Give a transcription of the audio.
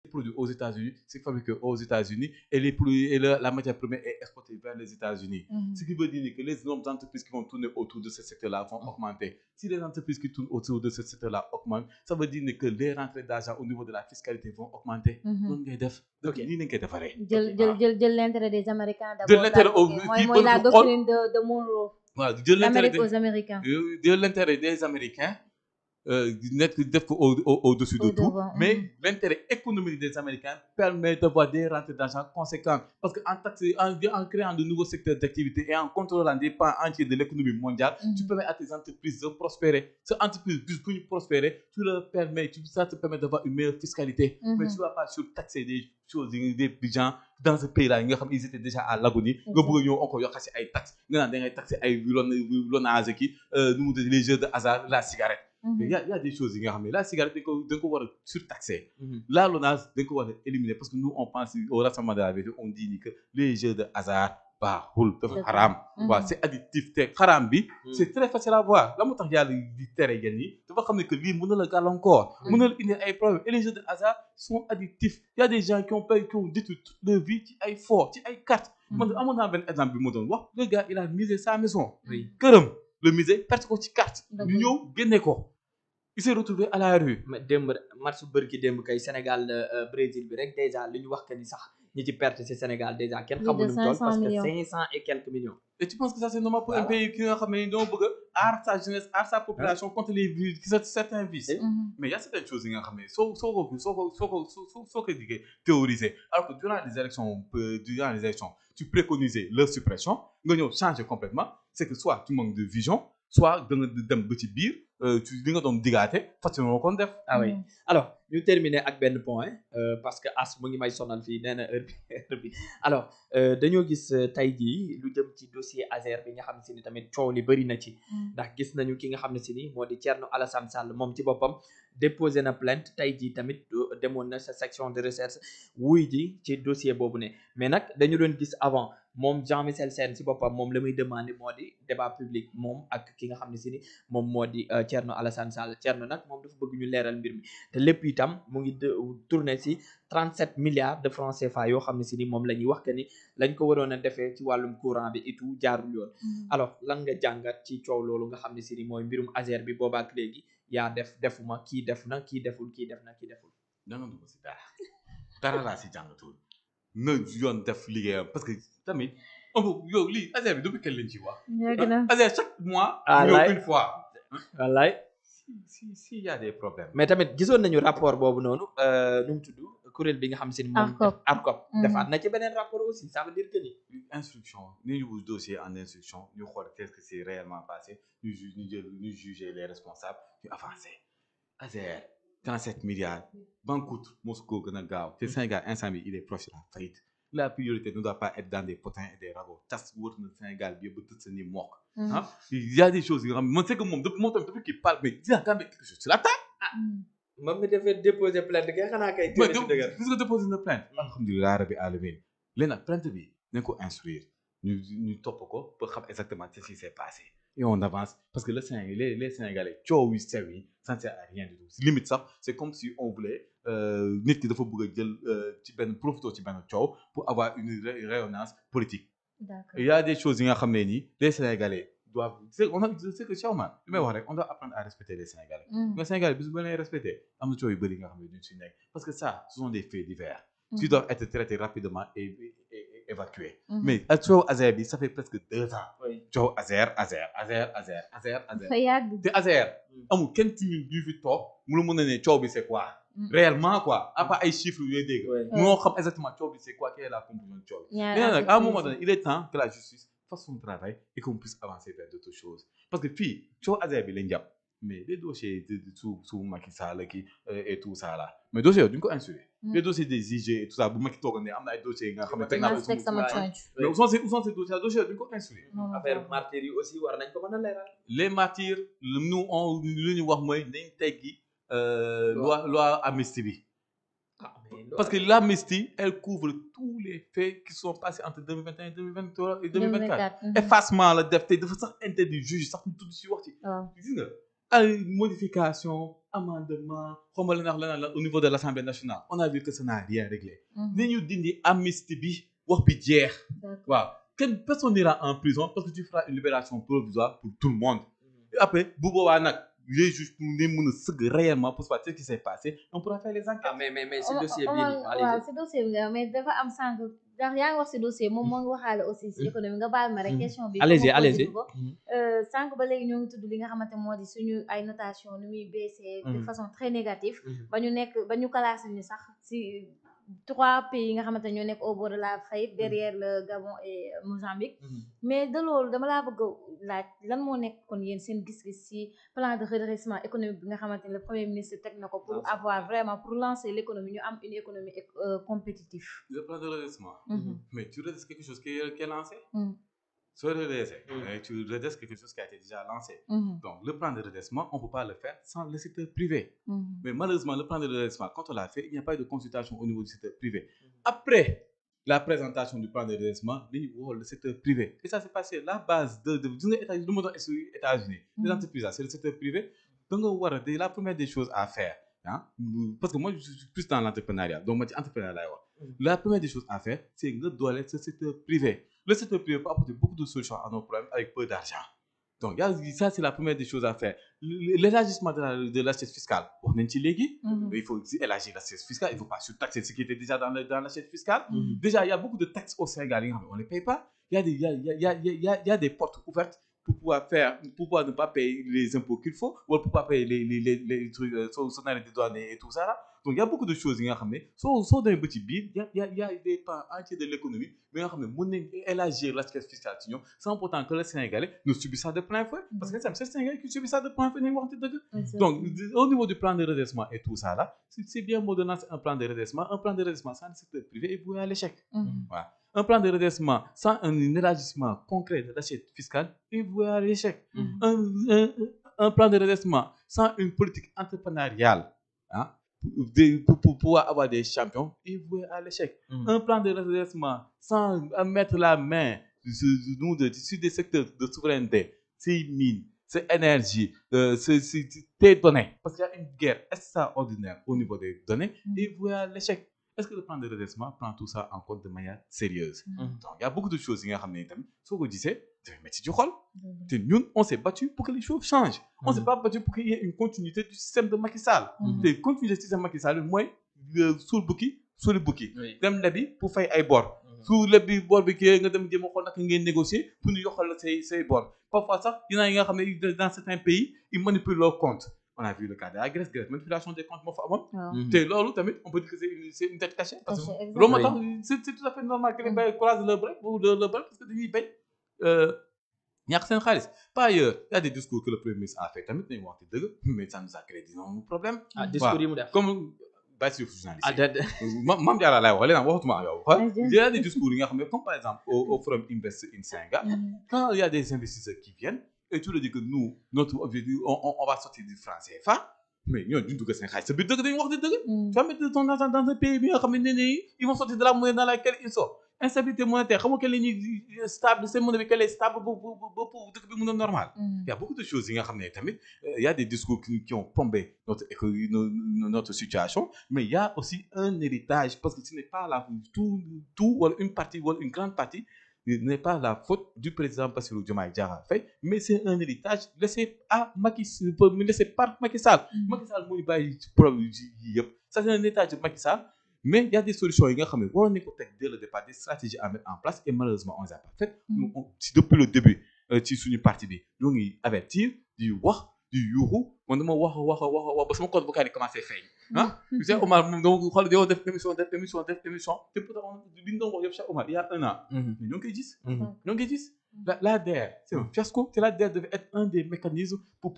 produit aux États-Unis, c'est fabriqué aux États-Unis et la matière première est exportée vers les États-Unis. Ce qui veut dire que les nombres d'entreprises qui vont tourner autour de ce secteur-là vont augmenter. Si les entreprises qui tournent autour de ce secteur-là augmentent, ça veut dire que les rentrées d'argent au niveau de la fiscalité vont augmenter. Donc ngay def donc nii nañ koy defaree. jël l'intérêt des Américains de d'abord. l'intérêt mooy la doctrine de Monroe. waaw jël l'intérêt l'Amérique aux Américains. de l'intérêt des Américains. Nekk def ko au-dessus de tout, mais l'intérêt économique des Américains permet d'avoir des rentrées d'argent conséquentes parce que en créant de nouveaux secteurs d'activité et en contrôlant des pans entiers de l'économie mondiale, tu permets à tes entreprises de prospérer. Ces entreprises pour prospérer, ça te permet d'avoir une meilleure fiscalité. Mais tu ne vas pas surtaxer des choses des gens dans ce pays-là ils étaient déjà à l'agonie nga bëgg ñëw encore yokk ci ay taxes nga naan da ngay taxer ay lonage ki les jeux de hasard, la cigarette. Il y a des choses la cigarette dañ ko war a surtaxer. La lonage dañ ko war a éliminer parce que nous on pense au rassemblement de la vérité on dit que les jeux de hasard baaxul dafa xaraam. waaw c'est addictif te xaraam bi c'est très facile à voir la moo tax yàlla di tere yenn yi dafa xam ne que lii mën na la gàllankoor mën na la indi ay problèmes et les jeux de hasard sont addictifs. Il y a des gens qui ont détruit toute leur vie ci ay fort ci ay cartes. man amoon naa benn exemple bi ma doon wax le gars il a misé sa maison këram le misé perte ko ci carte ñu ñëw génne ko. Il s'est retrouvé à la rue. mais démb match bërki démb kay Sénégal Brésil bi rek déjà li ñu wax que ni sax ñi ci perte ci Sénégal déjà kenn xamul nu mu toll parce que 500 et quelques millions. Et tu penses que ça c'est normal pour un pays qui nga xam ne doo bëgg a aar sa jeunesse aar sa population contre les certains vices. Mais il y a certaines choses yi nga xam ne soo ko diggee théoriser alors que durant les élections tu préconisais leur suppression nga ñëw changer complètement c'est que soit tu manques de vision soit da nga dem ba ci biir li nga doon digaate fàttali kon def. ah oui alors ñu terminer ak benn point parce que as mu ngi may sonal fii nee na heure bi alors dañoo gis tey jii lu jëm ci dossier Azer bi nga xam ne si ni tamit coow li bëri na ci. ndax gis nañu ki nga xam ne si ni moo di Thierno Alassane Sall moom ci boppam déposé na plainte tey jii tamit demoon na sa section de recherche wuy ji ci dossier boobu ne mais nag dañu doon gis avant. moom Jean-Michel Sène si boppam moom la muy demandé moo di débat public moom ak ki nga xam ne si ni moom moo di Thierno Alassane Sall Thierno nag moom dafa bëgg ñu leeral mbir mi te lépp itam mu ngi tourné si 37 milliards de francs CFA yoo xam ne si ni moom la ñuy wax que ni lañ ko waroon a defee ci wàllum courant bi et tout jaarul yoon. alors lan nga jàngat ci coow loolu nga xam ne si ni mooy mbirum Azer bi boobaak léegi yaa defuma kii def na kii deful kii def na kii deful. jàngatu ko si dara laa si jàngatul na yoon def liggéeyam parce que tamit yow lii Azer bi depuis kañ lañ ci wax. Azer chaque mois. ñëw une fois. wallaay. si y a des problèmes. mais tamit gisoon nañu rapport boobu noonu nu mu tudd kuréel bi nga xam si ni moom. ARCOP defaat na ci beneen rapport aussi ça veut dire que ni. instruction ni ñu wut dossier en instruction ñu xool qu'est-ce que c'est réellement passé ñu juger les responsables ñu avancer. Azer 37 milliards bancoute mosu koo gën a gaaw te Sénégal instant bi il est proche de la faillite. La priorité ne doit pas être dans des potins et des ragots tas wër na Sénégal bi yëpp tëj sa ni mokk. Il y a des choses yoo xam ne man c'est que moom depuis qu'il parle mais il a quand même quelque chose sur la table. moom mi defee déposer plainte kay xanaa kay. mais gis nga déposer na plainte. alhamdulilah rabbi alamin léegi nag plainte bi nañ ko instruire ñu topp ko pour xam exactement ce qui s'est passé et on avance parce que les Sénégalais coow yu sew yi ça ne sert à rien du tout limite sax c'est comme si on voulait nit ki dafa bëgg a jël ci benn profito ci benn coow pour avoir une rayonnance politique. D'accord. Il y a des choses yi nga xam ne nii les Sénégalais doivent c'est que Chaouma li may wax rek on doit apprendre à respecter les Sénégalais. nga Sénégalais bis bu leen respecté am na coow yu bëri yi nga xam ne duñ si nekk parce que ça ce sont des faits divers. qui doivent être traités rapidement et évacués. mais ak coow Azer bi ça fait presque 2 ans. coow Azer. dafa yàgg te Azer amul kenn ci ñun du fi toog mu la mën a ne coow bi c'est quoi. réellement quoi à part ay chiffres yooyu dégg. moo xam exactement coow bi c'est quoi quelle est la conclusion de coow bi. mais nag à un moment donné il est temps que la justice fasse son travail et qu'on puisse avancer vers d'autres choses parce que fii coow Azer bi lañ jàpp mais les dossiers sous Macky Sall ki et tout ça là mais dossiers yooyu duñ ko instruire. les dossiers des IG et tout ça bu Macky toogoon ne am na ay dossiers yi nga xam ne teg naa ko mais où sont ces dossiers yooyu duñ ko instruire. affaire martyrs yi aussi war nañ ko mën a leeral. les martyrs nous on lu ñu wax mooy nañ teggi loi amnistie bi. Parce que l'amnistie, elle couvre tous les faits qui sont passés entre 2021 2023 et 2024. Effacement la def te dafa sax interdit juge sax ñu tudd si wax ci. gis nga ay modification amendement xamal la au niveau de l'Assemblée nationale on a vu que ça n'a rien réglé. ni ñu dindi amnistie bi wax bi jeex. waaw kenn personne n'ira en prison parce que tu feras une libération provisoire pour tout le monde. Et après bu boobaa nag les juges pour ne mën a sëgg réellement pour savoir ce qui s'est passé on pourra faire les enquêtes. mais si dossier bi waaw si dossier bi nga mais dafa am sànq ndax yaa ngi wax si dossier moom moo ngi waxaale aussi si économie nga baal ma rek question bi. allez-y ko sànq ba léegi ñoo ngi tudd li nga xamante moo di suñu ay notation nu muy baissé de façon très négative. ba ñu classé ñu sax si 3 pays yi nga xamante ñoo nekk au bord de la faillite derrière le Gabon et Mozambique. mais de loolu dama laa bëgg laaj lan moo nekk kon yéen seen gis-gis ci plan de redressement économique bi nga xamante ne le premier ministre teg na ko pour avoir vraiment pour lancer l'économie ñu am une économie compétitive. Le plan de redressement. Mais tu redresses quelque chose qui est lancé. Soit redressé, tu redresses quelque chose qui a été déjà lancé. Donc le plan de redressement, on ne peut pas le faire sans le secteur privé. Mais malheureusement, le plan de redressement, quand on l'a fait, il n'y a pas eu de consultation au niveau du secteur privé. Après la présentation du plan de redressement, le secteur privé. Et ça s'est passé la base de États-Unis. Les entreprises, c'est le secteur privé. Donc la première des choses à faire, hein, parce que moi je suis plus dans l'entrepreneuriat, donc moi je suis entrepreneuriat. La première des choses à faire, c'est de doler ce secteur privé. Le secteur privé peut apporter beaucoup de solutions à nos problèmes avec peu d'argent. Donc, ça, c'est la première des choses à faire. L'élargissement de l'assiette fiscale. Il faut élargir l'assiette fiscale. Il ne faut pas surtaxer ce qui était déjà dans l'assiette fiscale. Déjà, il y a beaucoup de taxes au Sénégal. On ne les paye pas. Il y a des portes ouvertes pour pouvoir ne pas payer les impôts qu'il faut, ou pour ne pas payer les trucs, des douanes et tout ça. Là. Donc, il y a beaucoup de choses. Soit dans un petit bid, il y a des pans entiers de l'économie, mais on peut élargir l'assiette fiscale sans pourtant que les Sénégalais ne subissent ça de plein fouet. Parce que c'est les Sénégalais qui subissent ça de plein fouet. Donc, au niveau du plan de redressement et tout ça, là, c'est bien beau de lancer un plan de redressement. Un plan de redressement sans le secteur privé est voué à l'échec. Voilà. Un plan de redressement sans un élargissement concret de l'assiette fiscale est voué à l'échec. Un plan de redressement sans une politique entrepreneuriale, hein, pour pouvoir avoir des champions est voué à l'échec. Un plan de redressement sans mettre la main sur des secteurs de souveraineté, c'est mines, c'est énergie, c'est des données. Parce qu'il y a une guerre extraordinaire au niveau des données est voué à l'échec. Est-ce que le plan de redressement prend tout ça en compte de manière sérieuse? Donc, il y a beaucoup de choses. Nous, on s'est battu pour que les choses changent. On ne s'est pas battu pour qu'il y ait une continuité du système de Macky Sall. C'est continuité du système de Macky Sall, moi, sous le bouquet. Dem lebi pour faire ay bor. Sous le bor bi ki nga dem jëm xol nak ngeen négocier pour ñu yoxal say bor. Parfois sax dina nga xamné dans certains pays, ils manipulent leurs comptes. On a vu le cas de la Grèce, manipulation des comptes moo fa amoon. te loolu tamit on peut dire que c'est une tête cachée. parce que loolu moo tax c'est tout à fait normal que les bay croisent le bras parce que dañuy bay ñàkk seen xaalis. Par ailleurs, il y a des discours que le premier ministre a fait tamit nañu wax dëgg mais ça nous a créé d'énormes problèmes. discours yi mu def comme Bassirou journaliste. Mame Diarra laay wax léegi waxatuma yow. Il y a des discours yi nga xam ne comme par exemple au Forum Invest in Sénégal. Quand il y a des investisseurs qui viennent. Et tu le dis que nous, notre objectif, on va sortir du franc CFA, mais nous, nous devons faire ça. Tu vas mettre ton argent dans un pays, ils vont sortir de la monnaie dans laquelle ils sont. Instabilité monétaire, comment qu'elle est stable, c'est monnaie qu'elle est stable pour normal. Il y a beaucoup de choses. Il y a des discours qui ont plombé notre situation, mais il y a aussi un héritage, parce que ce n'est pas là tout ou une partie ou une grande partie. N'est pas la faute du président Bassirou Diomaye Diakhar Faye, mais c'est un héritage laissé par Macky Sall. Macky Sall mooy bàyyi ci problème yi yëpp. Ça c'est un héritage de Macky Sall, mais il y a des solutions yi nga xam ne waroon nañu ko teg dès le départ, des stratégies à mettre en place et malheureusement on les a pas faites. Depuis le début ci suñu parti bi ñoo ngi avertir di wax di yuuxu man dama wax ba sama compte vocal yi commencé feeñ. Cheikh Omar moom dama xool yow def émission te pourtant li ñu doon wax yëpp Cheikh Omar il y a un an. mais ñoo ngi koy gis. La DER c'est un fiasco. La DER devait être un des mécanismes pour